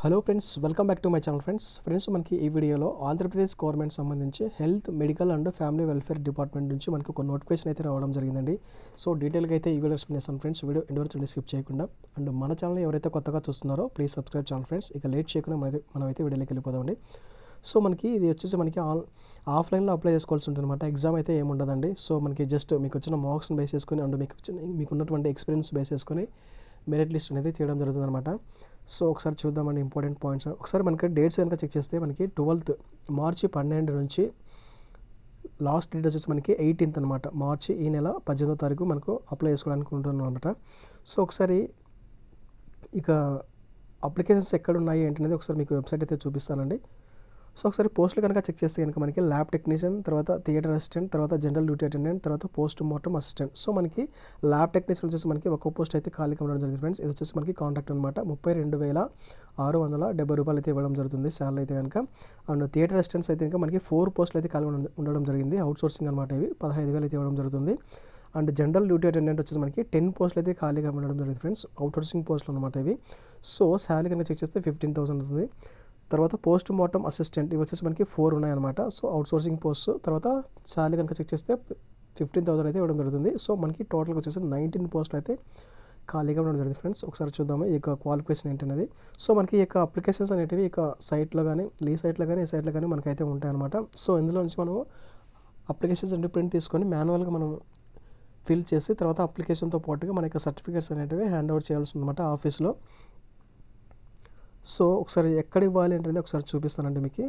Hello friends, welcome back to my channel. Friends మనకి ఈ వీడియోలో ఆంధ్రప్రదేశ్ గవర్నమెంట్ సంబంధించి health, medical and family welfare department నుంచి మనకు ఒక నోటిఫికేషన్ అయితే రావడం జరిగిందండి. సో డీటెయిల్గా అయితే ఈ వీడియో ఎక్స్ప్లెయిన్ చేస్తాను ఫ్రెండ్స్. వీడియో ఎండ్ వరకు స్కిప్ చేయకుండా. అండ్ మన ఛానల్ ఎవరైతే కొత్తగా చూస్తున్నారో ప్లీజ్ సబ్స్క్రైబ్ ఛానల్ ఫ్రెండ్స్. ఇక లేట్ చేయకుండా మనమైతే వీడియోలోకి వెళ్ళిపోదామండి. సో మనకి ఇది వచ్చేసి మనకి ఆఫ్లైన్లో అప్లై చేసుకోవాల్సి ఉంటుంది అనమాట. ఎగ్జామ్ అయితే ఏమి ఉండదండి. సో మనకి జస్ట్ మీకు వచ్చిన మార్క్స్ని బేస్ చేసుకొని అండ్ మీకు ఉన్నటువంటి ఎక్స్పీరియన్స్ బేస్ చేసుకొని మెరిట్ లిస్ట్ అనేది తీయడం జరుగుతుంది అనమాట. సో ఒకసారి చూద్దామండి ఇంపార్టెంట్ పాయింట్స్. ఒకసారి మనకి డేట్స్ కనుక చెక్ చేస్తే మనకి 12 మార్చి 12 నుంచి లాస్ట్ డేట్ వచ్చేసి మనకి 18th అనమాట. మార్చి ఈ నెల 18వ తారీఖు మనకు అప్లై చేసుకోవడానికి ఉంటున్నాం అనమాట. సో ఒకసారి ఇక అప్లికేషన్స్ ఎక్కడ ఉన్నాయి ఏంటనేది ఒకసారి మీకు వెబ్సైట్ అయితే చూపిస్తానండి. సో ఒకసారి పోస్టులు కనుక చెక్ చేస్తే కనుక మనకి ల్యాబ్ టెక్నీషియన్, తర్వాత థియేటర్ అసిస్టెంట్, తర్వాత జనరల్ డ్యూటీ అటెండెంట్, తర్వాత పోస్ట్ మార్టం అసిస్టెంట్. సో మనకి ల్యాబ్ టెక్నీషియన్ వచ్చేసి మనకి ఒక్కో పోస్ట్ అయితే ఖాళీగా ఉండడం జరుగుతుంది ఫ్రెండ్స్. ఇది వచ్చేసి మనకి కాంట్రాక్ట్ అనమాట. 32,670 రూపాయలు అయితే ఇవ్వడం జరుగుతుంది శాలరీ అయితే కనుక. అండ్ థియేటర్ అసిస్టెంట్స్ అయితే కనుక మనకి 4 పోస్టులు అయితే ఖాళీ ఉండడం జరిగింది. అవుట్ సోర్సింగ్ అనమాట. ఇవి 15,000 అయితే ఇవ్వడం జరుగుతుంది. అండ్ జనరల్ డ్యూటీ అటెండెంట్ వచ్చేసి మనకి 10 పోస్టులు అయితే ఖాళీగా ఉండడం జరిగింది ఫ్రెండ్స్. అవుట్ సోర్సింగ్ పోస్టులు అనమాట ఇవి. సో శాలరీ కనుక చెక్ చేస్తే 15,000 అవుతుంది. తర్వాత పోస్ట్ మార్టం అసిస్టెంట్ ఇవి వచ్చేసి మనకి 4 ఉన్నాయన్నమాట. సో అవుట్ సోర్సింగ్ పోస్ట్ తర్వాత శాలరీ కనుక చెక్ చేస్తే 15,000 అయితే ఇవ్వడం జరుగుతుంది. సో మనకి టోటల్గా వచ్చేసి 19 పోస్టులు అయితే ఖాళీగా ఉండడం జరిగింది ఫ్రెండ్స్. ఒకసారి చూద్దాము ఈ యొక్క క్వాలిఫికేషన్ ఏంటనేది. సో మనకి ఈ యొక్క అప్లికేషన్స్ అనేటివి ఇక సైట్లో కానీ ఈ సైట్లో కానీ మనకైతే ఉంటాయన్నమాట. సో ఇందులో నుంచి మనము అప్లికేషన్స్ అంటే ప్రింట్ తీసుకొని మాన్యువల్గా మనం ఫిల్ చేసి తర్వాత అప్లికేషన్తో పాటుగా మన యొక్క సర్టిఫికేట్స్ అనేటివి హ్యాండ్ ఓవర్ చేయాల్సి ఉందన్నమాట ఆఫీస్లో. సో ఒకసారి ఎక్కడ ఇవ్వాలి అంటే ఒకసారి చూపిస్తానండి మీకు.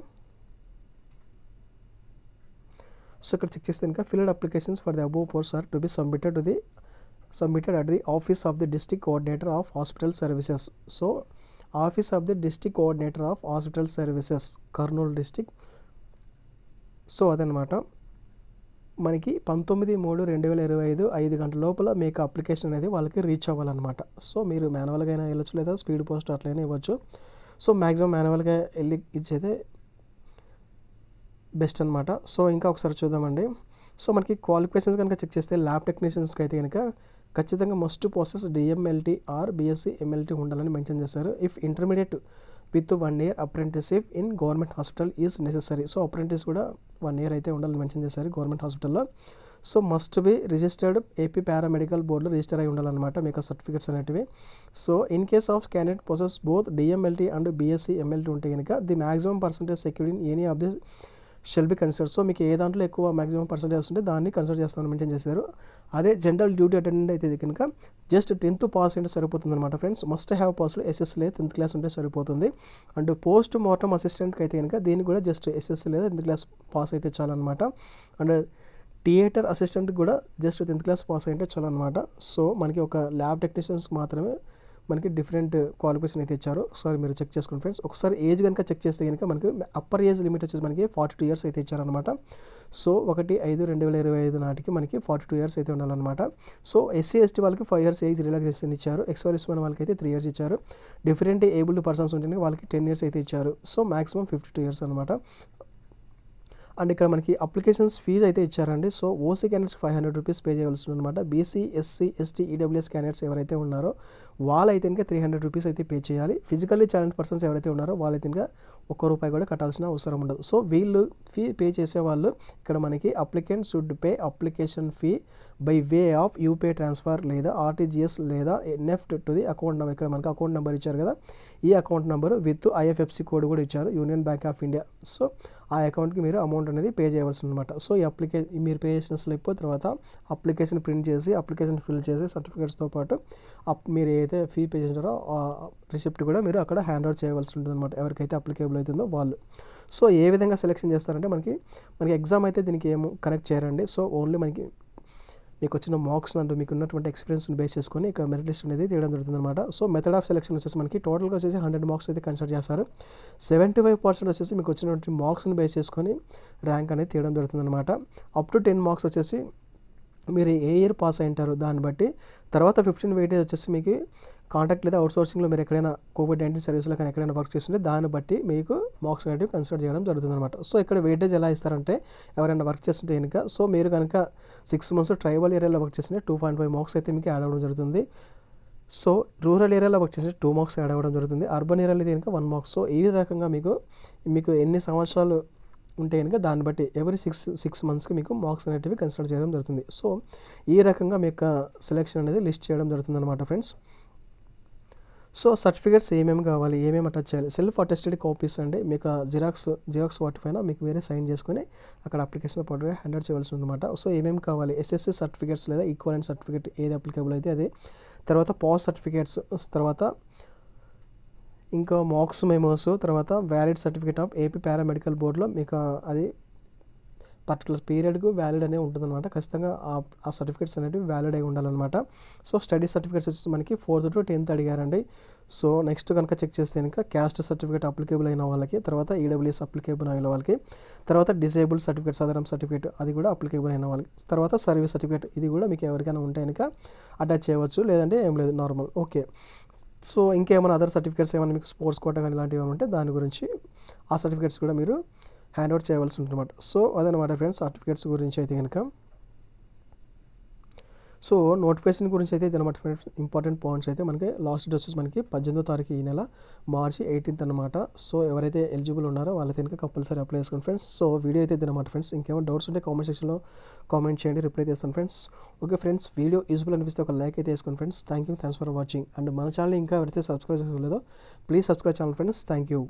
సో ఇక్కడ చెక్ చేస్తే ఇంకా filled applications for the above posts are to be submitted at the office of the district coordinator of hospital services. So office of the district coordinator of hospital services, Kurnool district. So అదనమాట మనకి 19/3/2025 5 గంటల లోపల మీకు application అనేది వాళ్ళకి reach అవ్వాలన్నమాట. So మీరు మాన్యువల్గా అయినా వెళ్ళొచ్చు, లేదా స్పీడ్ పోస్ట్ అట్లయినా ఇవ్వచ్చు. సో మ్యాక్సిమం మాన్యువల్గా వెళ్ళి ఇచ్చేదే బెస్ట్ అనమాట. సో ఇంకా ఒకసారి చూద్దామండి. సో మనకి క్వాలిఫికేషన్స్ కనుక చెక్ చేస్తే ల్యాబ్ టెక్నీషియన్స్కి అయితే కనుక ఖచ్చితంగా must possess DMLT or BSc MLT ఉండాలని మెన్షన్ చేశారు. If intermediate with 1 year apprenticeship in government hospital is necessary. So apprentice కూడా 1 year అయితే ఉండాలని మెన్షన్ చేశారు గవర్నమెంట్ హాస్పిటల్లో. So must be registered AP paramedical బోర్డులో రిజిస్టర్ అయి ఉండాలన్నమాట మీకు సర్టిఫికేట్స్ అనేటివి. So in case of candidate possess both DMLT and BSc MLT ఉంటే కనుక the maximum percentage secured in any of the shall be consider. So మీకు ఏ దాంట్లో ఎక్కువ మ్యాక్సిమం పర్సెంటేజ్ వస్తుంటే దాన్ని కన్సిడర్ చేస్తామని మెన్షన్ చేశారు. అదే జనరల్ డ్యూటీ అటెండెంట్ అయితే కనుక జస్ట్ 10th పాస్ అంటే సరిపోతుంది అనమాట ఫ్రెండ్స్. మస్ట్ హ్యావ్ పాస్లో SSC లేదా 10th క్లాస్ ఉంటే సరిపోతుంది. అండ్ పోస్ట్ మార్టం అసిస్టెంట్కి అయితే కనుక దీనికి కూడా జస్ట్ SSC లేదా 10th క్లాస్ పాస్ అయితే చాలన్నమాట. అండ్ థియేటర్ అసిస్టెంట్కి కూడా జస్ట్ 10th క్లాస్ పాస్ అయితే చాలన్నమాట. సో మనకి ఒక ల్యాబ్ టెక్నీషియన్స్ మాత్రమే మనకి డిఫరెంట్ క్వాలిఫికేషన్ అయితే ఇచ్చారు. ఒకసారి మీరు చెక్ చేసుకోండి ఫ్రెండ్స్. ఒకసారి ఏజ్ కనుక చెక్ చేస్తే కనుక మనకి అప్పర్ ఏజ్ లిమిట్ వచ్చేసి మనకి 42 years అయితే ఇచ్చారనమాట. సో 1/5/2025 నాటికి మనకి 42 years అయితే ఉండాలన్నమాట. సో SC ST వాళ్ళకి 5 years ఏజ్ రిలాక్సేషన్ ఇచ్చారు. ఎక్స్-సర్వీస్ మెన్ వాళ్ళకి అయితే 3 years ఇచ్చారు. డిఫరెంట్ ఏబుల్డ్ పర్సన్స్ ఉంటే వాళ్ళకి 10 years అయితే ఇచ్చారు. సో మ్యాక్సిమం 52 years అనమాట. అండ్ ఇక్కడ మనకి అప్లికేషన్స్ ఫీజు అయితే ఇచ్చారండి. సో OC క్యాండిడేట్స్కి 500 రూపీస్ పే చేయాల్సి ఉందన్నమాట. BC SC ST EWS candidates ఎవరైతే ఉన్నారో వాళ్ళైతే ఇంకా 300 రూపీస్ అయితే పే చేయాలి. ఫిజికల్లీ ఛాలెంజ్ పర్సన్స్ ఎవరైతే ఉన్నారో వాళ్ళైతే ఇంకా ₹1 కూడా కట్టాల్సిన అవసరం ఉండదు. సో వీళ్ళు ఫీ పే చేసేవాళ్ళు ఇక్కడ మనకి applicant should pay application fee by way of UPI transfer లేదా RTGS లేదా NEFT to the account number. ఇక్కడ మనకి అకౌంట్ నెంబర్ ఇచ్చారు కదా, ఈ account number with IFSC code కూడా ఇచ్చారు, union bank of India. So ఆ అకౌంట్కి మీరు అమౌంట్ అనేది పే చేయవలసి అనమాట. సో ఈ మీరు పే చేసిన స్లిప్ తర్వాత అప్లికేషన్ ప్రింట్ చేసి అప్లికేషన్ ఫిల్ చేసి సర్టిఫికేట్స్తో పాటు మీరు ఏదైతే ఫీ పే చేసినారో ఆ రిసిప్ట్ కూడా మీరు అక్కడ హ్యాండ్ ఓవర్ చేయవలసి ఉంటుంది అనమాట, ఎవరికైతే అప్లికేబుల్ అవుతుందో వాళ్ళు. సో ఏ విధంగా సెలెక్షన్ చేస్తారంటే మనకి ఎగ్జామ్ అయితే దీనికి ఏమో కనెక్ట్ చేయరండి. సో ఓన్లీ మీకు వచ్చిన మార్క్స్ అంటూ మీకు ఉన్నటువంటి ఎక్స్పీరియన్స్ని బేస్ చేసుకొని ఇక మెరిట్ లిస్ట్ అనేది తీయడం జరుగుతుంది అనమాట. సో మెథడ్ ఆఫ్ సెలెక్షన్ వచ్చేసి మనకి టోటల్గా వచ్చేసి 100 మార్క్స్ అయితే కన్సిడర్ చేస్తారు. 75% వచ్చేసి మీకు వచ్చినటువంటి మార్క్స్ని బేస్ చేసుకొని ర్యాంక్ అనేది తీయడం జరుగుతుంది అనమాట. అప్ టు 10 మార్క్స్ వచ్చేసి మీరు ఏ ఇయర్ పాస్ అయింటారు దాన్ని బట్టి. తర్వాత 15 వెయిటేజ్ వచ్చేసి మీకు కాంట్రాక్ట్ లేదా అవుట్సోర్సింగ్లో మీరు ఎక్కడైనా COVID-19 సర్వీస్లో కానీ ఎక్కడైనా వర్క్ చేస్తుంటే దాన్ని బట్టి మీకు మార్క్స్ అనేవి కన్సిడర్ చేయడం జరుగుతుంది అనమాట. సో ఇక్కడ వెయిటేజ్ ఎలా ఇస్తారంటే ఎవరైనా వర్క్ చేస్తుంటే కనుక సో మీరు కనుక 6 months ట్రైబల్ ఏరియాలో వర్క్ చేస్తుంటే 2.5 మార్క్స్ అయితే మీకు యాడ్ అవ్వడం జరుగుతుంది. సో రూరల్ ఏరియాలో వచ్చేసి 2 మార్క్స్ యాడ్ అవ్వడం జరుగుతుంది. అర్బన్ ఏరియాలో అయితే కనుక 1 మార్క్స్. సో ఈ రకంగా మీకు ఎన్ని సంవత్సరాలు ఉంటే కనుక దాన్ని బట్టి ఎవరీ 6 మంత్స్కి మీకు మార్క్స్ అనేటివి కన్సిడర్ చేయడం జరుగుతుంది. సో ఈ రకంగా మీ యొక్క సెలెక్షన్ అనేది లిస్ట్ చేయడం జరుగుతుంది అనమాట ఫ్రెండ్స్. సో సర్టిఫికేట్స్ ఏమేమి కావాలి, ఏమేమి అటాచ్ చేయాలి, సెల్ఫ్ అటెస్టెడ్ కాపీస్ అండి. మీకు జిరాక్స్ వాటిపైన మీకు వేరే సైన్ చేసుకొని అక్కడ అప్లికేషన్ పాటుగా హ్యాండ్ చేయాల్సి ఉందన్నమాట. సో ఏమేమి కావాలి, ఎస్ఎస్సి సర్టిఫికేట్స్ లేదా ఈక్వలెంట్ సర్టిఫికేట్ ఏది అప్లికేబుల్ అయితే అదే, తర్వాత పాస్ సర్టిఫికేట్స్, తర్వాత ఇంకా మార్క్స్ మెమోస్, తర్వాత valid certificate of AP paramedical బోర్డులో మీకు అది పర్టికులర్ పీరియడ్కు వ్యాలిడ్ అనే ఉంటుందన్నమాట. ఖచ్చితంగా ఆ సర్టిఫికేట్స్ అనేవి వ్యాలిడ్ అయి ఉండాలన్నమాట. సో స్టడీ సర్టిఫికేట్స్ వచ్చి మనకి 4th to 10th అడిగారండి. సో నెక్స్ట్ కనుక చెక్ చేస్తే కనుక క్యాస్ట్ సర్టిఫికేట్ అప్లికేబుల్ అయిన వాళ్ళకి, తర్వాత ఈడబ్ల్యూఎస్ అప్లికేబుల్ అయిన వాళ్ళకి, తర్వాత డిసేబుల్ సర్టిఫికేట్ సాధారణ సర్టిఫికేట్ అది కూడా అప్లికేబుల్ అయిన వాళ్ళకి, తర్వాత సర్వీస్ సర్టిఫికేట్ ఇది కూడా మీకు ఎవరికైనా ఉంటే కనుక అటాచ్ చేయవచ్చు, లేదంటే ఏం లేదు నార్మల్. ఓకే. సో ఇంకేమైనా అదర్ సర్టిఫికేట్స్ ఏమైనా మీకు స్పోర్ట్స్ కోటా కానీ ఇలాంటివి ఏమైనా ఉంటే దాని గురించి ఆ సర్టిఫికేట్స్ కూడా మీరు హ్యాండ్ అవుట్ చేయవలసి ఉంటుందన్నమాట. సో అదనమాట ఫ్రెండ్స్ సర్టిఫికేట్స్ గురించి అయితే కనుక. సో నోటిఫికేషన్ గురించి అయితే ఇదనమాట ఫ్రెండ్స్. ఇంపార్టెంట్ పాయింట్స్ అయితే మనకి లాస్ట్ డేట్ వచ్చేసి మనకి 18వ తారీఖు ఈ నెల మార్చి 18th అనమాట. సో ఎవరైతే ఎలిజిబుల్ ఉన్నారో వాళ్ళైతే కనుక కంపల్సరీ అప్లై చేసుకోండి ఫ్రెండ్స్. సో వీడియో అయితే ఇదనమాట ఫ్రెండ్స్. ఇంకేమైనా డౌట్స్ ఉంటే కామెంట్ సెక్షన్లో కామెంట్ చేయండి, రిప్లై చేస్తాను friends. Okay friends, video useful అనిపిస్తే ఒక లైక్ అయితే వేసుకోండి friends. Thanks for watching. And మన ఛానల్ ఇంకా ఎవరైతే సబ్స్క్రైబ్ చేసుకోలేదో please subscribe channel friends. Thank you.